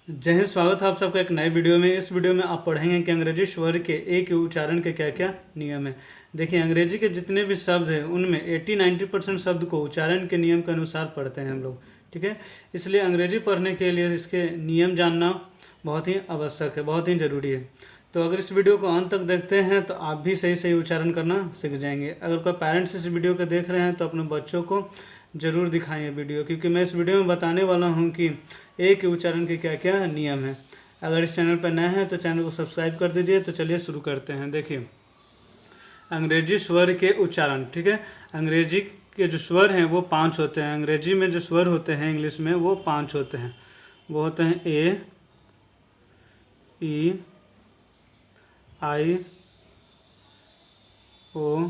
जय हिंद। स्वागत है आप सबका एक नए वीडियो में। इस वीडियो में आप पढ़ेंगे कि अंग्रेजी स्वर के ए के उच्चारण के क्या क्या नियम है। देखिए, अंग्रेजी के जितने भी शब्द हैं उनमें 80-90% शब्द को उच्चारण के नियम के अनुसार पढ़ते हैं हम लोग। ठीक है, इसलिए अंग्रेजी पढ़ने के लिए इसके नियम जानना बहुत ही आवश्यक है, बहुत ही ज़रूरी है। तो अगर इस वीडियो को अंत तक देखते हैं तो आप भी सही सही उच्चारण करना सीख जाएंगे। अगर कोई पेरेंट्स इस वीडियो को देख रहे हैं तो अपने बच्चों को ज़रूर दिखाएं वीडियो, क्योंकि मैं इस वीडियो में बताने वाला हूं कि ए के उच्चारण के क्या क्या नियम हैं। अगर इस चैनल पर नए हैं तो चैनल को सब्सक्राइब कर दीजिए। तो चलिए शुरू करते हैं। देखिए, अंग्रेजी स्वर के उच्चारण। ठीक है, अंग्रेजी के जो स्वर हैं वो 5 होते हैं। अंग्रेजी में जो स्वर होते हैं इंग्लिश में वो 5 होते हैं। वो होते हैं ए, ई, आई, ओ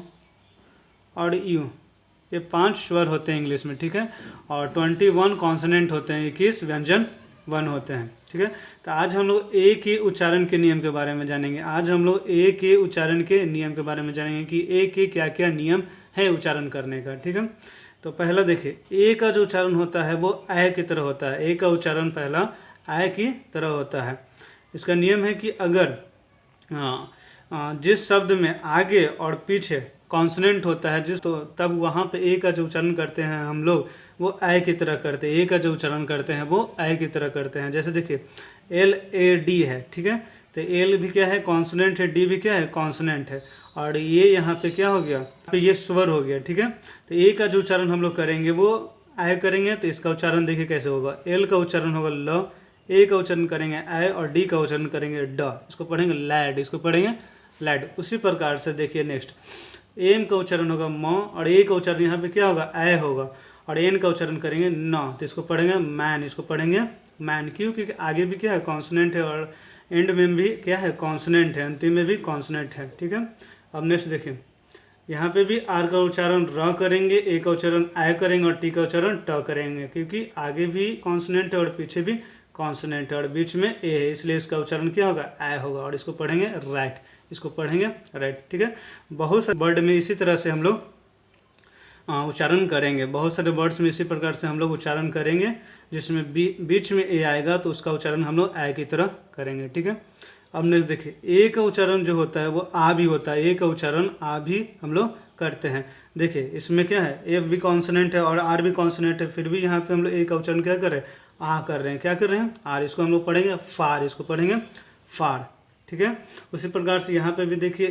और यू। ये 5 स्वर होते हैं इंग्लिश में। ठीक है, और 21 कॉन्सोनेंट होते हैं, 21 व्यंजन वन होते हैं। ठीक है, तो आज हम लोग ए के उच्चारण के नियम के बारे में जानेंगे। आज हम लोग ए के उच्चारण के नियम के बारे में जानेंगे कि ए के क्या क्या नियम है उच्चारण करने का। ठीक है, तो पहला देखिए, ए का जो उच्चारण होता है वो ए की तरह होता है। ए का उच्चारण पहला ए की तरह होता है। इसका नियम है कि अगर जिस शब्द में आगे और पीछे कॉन्सोनेंट होता है जिस, तो तब वहाँ पे ए का जो उच्चारण करते हैं हम लोग वो ए की तरह करते हैं। ए का जो उच्चारण करते हैं वो ए की तरह करते हैं। जैसे देखिए, LAD है। ठीक है, तो एल भी क्या है, कॉन्सोनेंट है, डी भी क्या है, कॉन्सोनेंट है, और ये यहाँ पे क्या हो गया, ये स्वर हो गया। ठीक है, तो ए का जो उच्चारण हम लोग करेंगे वो ए करेंगे। तो इसका उच्चारण देखिए कैसे होगा। एल का उच्चारण होगा ल, ए का उच्चारण करेंगे ए, और डी का उच्चारण करेंगे ड। इसको पढ़ेंगे लैड, इसको पढ़ेंगे लैड। उसी प्रकार से देखिए नेक्स्ट, एम का उच्चारण होगा म, और ए का उच्चारण यहाँ पे क्या होगा, ए होगा, और एन का उच्चारण करेंगे न। तो इसको पढ़ेंगे मैन, इसको पढ़ेंगे मैन। क्यों? क्योंकि आगे भी क्या है, कॉन्सोनेंट है, और एंड में भी क्या है, कॉन्सोनेंट है, अंतिम में भी कॉन्सोनेंट है। ठीक है, अब नेक्स्ट देखिए, यहाँ पे भी आर का उच्चारण र करेंगे, ए का उच्चारण ए करेंगे, और टी का उच्चारण ट करेंगे, क्योंकि आगे भी कॉन्सोनेंट है और पीछे भी कॉन्सोनेंट है और बीच में ए है, इसलिए इसका उच्चारण क्या होगा, ए होगा, और इसको पढ़ेंगे राइट, इसको पढ़ेंगे राइट। ठीक है, बहुत सारे वर्ड में इसी तरह से हम लोग उच्चारण करेंगे। बहुत सारे वर्ड्स में इसी प्रकार से हम लोग उच्चारण करेंगे, जिसमें बीच में ए आएगा तो उसका उच्चारण हम लोग ए की तरह करेंगे। ठीक है, अब नेक्स्ट देखिए, ए का उच्चारण जो होता है वो आ भी होता है। ए का उच्चारण आ भी हम लोग करते हैं। देखिए, इसमें क्या है, एफ भी कॉन्सोनेंट है और आर भी कॉन्सोनेंट है, फिर भी यहाँ पे हम लोग ए का उच्चारण क्या कर रहे हैं, आ कर रहे हैं। क्या कर रहे हैं, आर। इसको हम लोग पढ़ेंगे फार, इसको पढ़ेंगे फार। ठीक है, उसी प्रकार से यहाँ पे भी देखिए,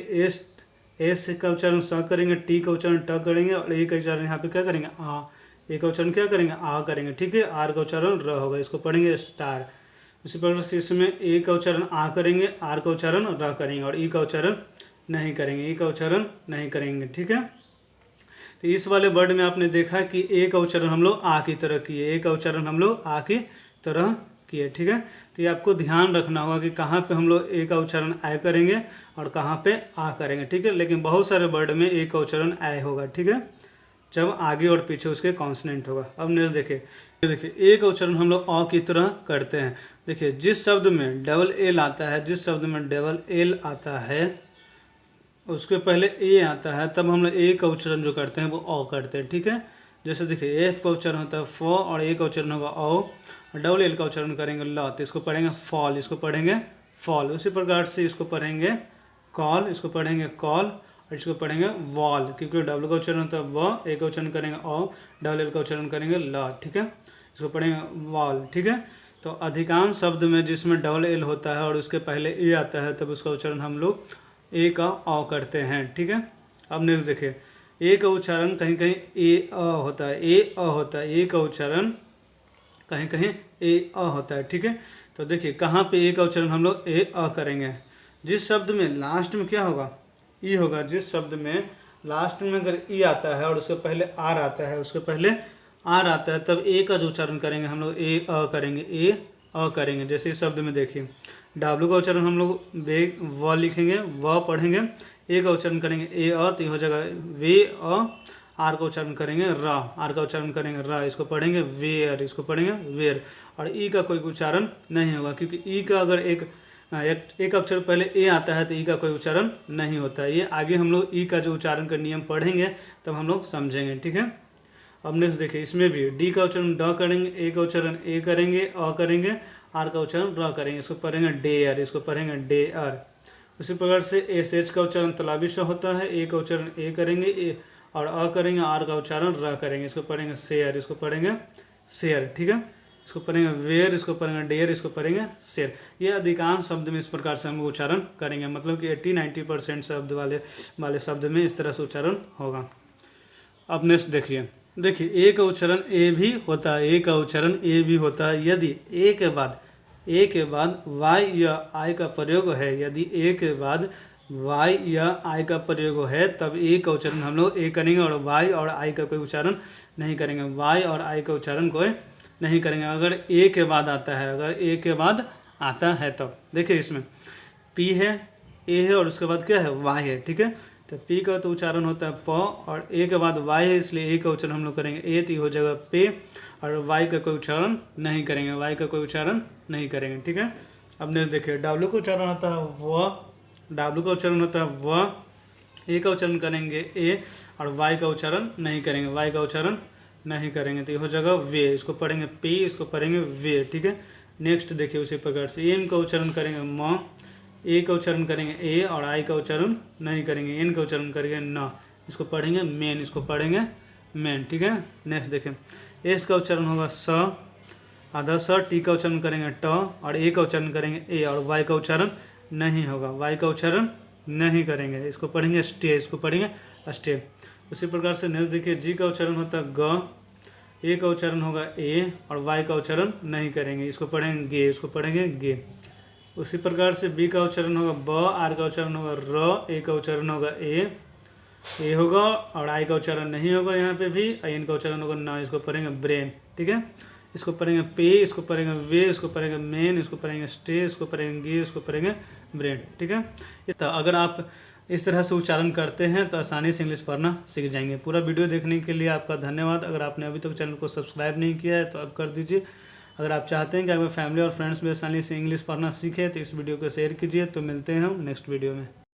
एस का उच्चारण स करेंगे, टी का उच्चारण ट करेंगे, और ए का उच्चारण यहाँ पे क्या करेंगे, आ। ए का उच्चारण क्या करेंगे, आ करेंगे। ठीक है, आर का उच्चारण र होगा, इसको पढ़ेंगे स्टार। उसी प्रकार से इसमें ए का उच्चारण आ करेंगे, आर का उच्चारण र करेंगे, और ई का उच्चारण नहीं करेंगे, ई का उच्चारण नहीं करेंगे। ठीक है, तो इस वाले वर्ड में आपने देखा कि ए का उच्चारण हम लोग आ की तरह किए, ए का उच्चारण हम लोग आ की तरह किए। ठीक है, तो ये आपको ध्यान रखना होगा कि कहाँ पे हम लोग ए का उच्चारण ए करेंगे और कहाँ पे आ करेंगे। ठीक है, लेकिन बहुत सारे वर्ड में ए का उच्चारण ए होगा। ठीक है, जब आगे और पीछे उसके कॉन्सोनेंट होगा। अब नेक्स्ट देखिए, ए का उच्चारण हम लोग अ की तरह करते हैं। देखिए, जिस शब्द में डबल एल आता है, जिस शब्द में डबल एल आता है उसके पहले ए आता है, तब हम लोग ए का उच्चारण जो करते हैं वो अ करते हैं। ठीक है, जैसे देखिए, एफ का उच्चारण होता है फ, और ए का उच्चारण होगा औ, और डबल एल का उच्चारण करेंगे ल, तो इसको पढ़ेंगे फॉल, इसको पढ़ेंगे फॉल। उसी प्रकार से इसको पढ़ेंगे कॉल, इसको पढ़ेंगे कॉल, और इसको पढ़ेंगे वॉल, क्योंकि डबल का उच्चारण होता है व, ए का उच्चारण करेंगे औ, डबल एल का उच्चारण करेंगे ल। ठीक है, इसको पढ़ेंगे वॉल। ठीक है, तो अधिकांश शब्द में जिसमें डबल एल होता है और उसके पहले ए आता है, तब उसका उच्चारण हम लोग ए का अ करते हैं। ठीक है, अब नेक्स्ट देखिए, ए का उच्चारण कहीं कहीं ए अ होता है, ए अ होता है, ए का उच्चारण कहीं कहीं ए अ होता है। ठीक है, तो देखिए कहाँ पे ए का उच्चारण हम लोग ए अ करेंगे, जिस शब्द में लास्ट में क्या होगा, ई होगा। जिस शब्द में लास्ट में अगर ई आता है और उसके पहले आर आता है, उसके पहले आर आता है, तब ए का जो उच्चारण करेंगे हम लोग ए अ करेंगे, ए अ करेंगे। जैसे इस शब्द में देखिए, डब्लू का उच्चारण हम लोग वे व लिखेंगे, व पढ़ेंगे, ए का उच्चारण करेंगे ए अ, तो हो जाएगा वे अ। आर का उच्चारण करेंगे रा, आर का उच्चारण करेंगे रा, इसको पढ़ेंगे वेयर, इसको पढ़ेंगे वेयर। और ई का कोई उच्चारण नहीं होगा, क्योंकि ई का अगर एक अक्षर पहले ए आता है तो ई का कोई उच्चारण नहीं होता है। ये आगे हम लोग ई का जो उच्चारण का नियम पढ़ेंगे तब हम लोग समझेंगे। ठीक है, अब नेक्स्ट देखिए, इसमें भी डी का उच्चारण ड करेंगे, ए का उच्चारण ए करेंगे, अ करेंगे, आर का उच्चारण र करेंगे, इसको पढ़ेंगे डेयर, इसको पढ़ेंगे डेयर। उसी प्रकार से एस एच का उच्चारण तलाबी श होता है, ए का उच्चारण ए करेंगे, ए और अ करेंगे, आर का उच्चारण र करेंगे, इसको पढ़ेंगे शेयर, इसको पढ़ेंगे शेयर, ठीक है। इसको पढ़ेंगे वेयर, इसको पढ़ेंगे डेयर, इसको पढ़ेंगे शेयर। ये अधिकांश शब्द में इस प्रकार से हम उच्चारण करेंगे, मतलब कि 80-90% शब्द वाले शब्द में इस तरह से उच्चारण होगा। अब नेक्स्ट देखिए ए का उच्चारण ए भी होता है, ए का उच्चारण ए भी होता है यदि ए के बाद वाई या आई का प्रयोग है, यदि ए के बाद वाई या आई का प्रयोग है तब ए का उच्चारण हम लोग ए करेंगे और वाई और आई का कोई उच्चारण नहीं करेंगे, वाई और आई का उच्चारण कोई नहीं करेंगे। अगर ए के बाद आता है, अगर ए के बाद आता है तब देखिए इसमें पी है, ए है और उसके बाद क्या है वाई है, ठीक है। तो पी का तो उच्चारण होता है प और ए के बाद वाई है, इसलिए ए का उच्चारण हम लोग करेंगे ए, तो हो जाएगा पे, और वाई का कोई उच्चारण नहीं करेंगे, वाई का कोई उच्चारण नहीं करेंगे, ठीक है। अब नेक्स्ट देखिए डब्ल्यू का उच्चारण होता है व, डब्ल्यू का उच्चारण होता है व, ए का उच्चारण करेंगे ए और वाई का उच्चारण नहीं करेंगे, वाई का उच्चारण नहीं करेंगे, तो ये हो जाएगा वे, इसको पढ़ेंगे पी, इसको पढ़ेंगे वे, ठीक है। नेक्स्ट देखिए उसी प्रकार से एम का उच्चारण करेंगे म, ए का उच्चारण करेंगे ए और आई का उच्चारण नहीं करेंगे, एन का उच्चारण करेंगे न, इसको पढ़ेंगे मेन, इसको पढ़ेंगे मेन, ठीक है। नेक्स्ट देखें एस का उच्चारण होगा स आधा स, टी का उच्चारण करेंगे ट और ए का उच्चारण करेंगे ए और वाई का उच्चारण नहीं होगा, वाई का उच्चारण नहीं करेंगे, इसको पढ़ेंगे स्टे, इसको पढ़ेंगे स्टे। उसी प्रकार से नेक्स्ट देखिए जी का उच्चारण होता है ग, ए का उच्चारण होगा ए और वाई का उच्चारण नहीं करेंगे, इसको पढ़ेंगे गे, इसको पढ़ेंगे गे। उसी प्रकार से बी का उच्चारण होगा ब, आर का उच्चारण होगा र, ए का उच्चारण होगा ए होगा और आई का उच्चारण नहीं होगा यहाँ पे भी, एन का उच्चारण होगा ना, इसको पढ़ेंगे ब्रेन, ठीक है। इसको पढ़ेंगे पे, इसको पढ़ेंगे वे, इसको पढ़ेंगे मेन, इसको पढ़ेंगे स्टे, इसको पढ़ेंगे गे, इसको पढ़ेंगे ब्रेन, ठीक है। तो अगर आप इस तरह से उच्चारण करते हैं तो आसानी से इंग्लिश पढ़ना सीख जाएंगे। पूरा वीडियो देखने के लिए आपका धन्यवाद। अगर आपने अभी तक चैनल को सब्सक्राइब नहीं किया है तो अब कर दीजिए। अगर आप चाहते हैं कि आपके फैमिली और फ्रेंड्स भी आसानी से इंग्लिश पढ़ना सीखे तो इस वीडियो को शेयर कीजिए। तो मिलते हैं हम नेक्स्ट वीडियो में।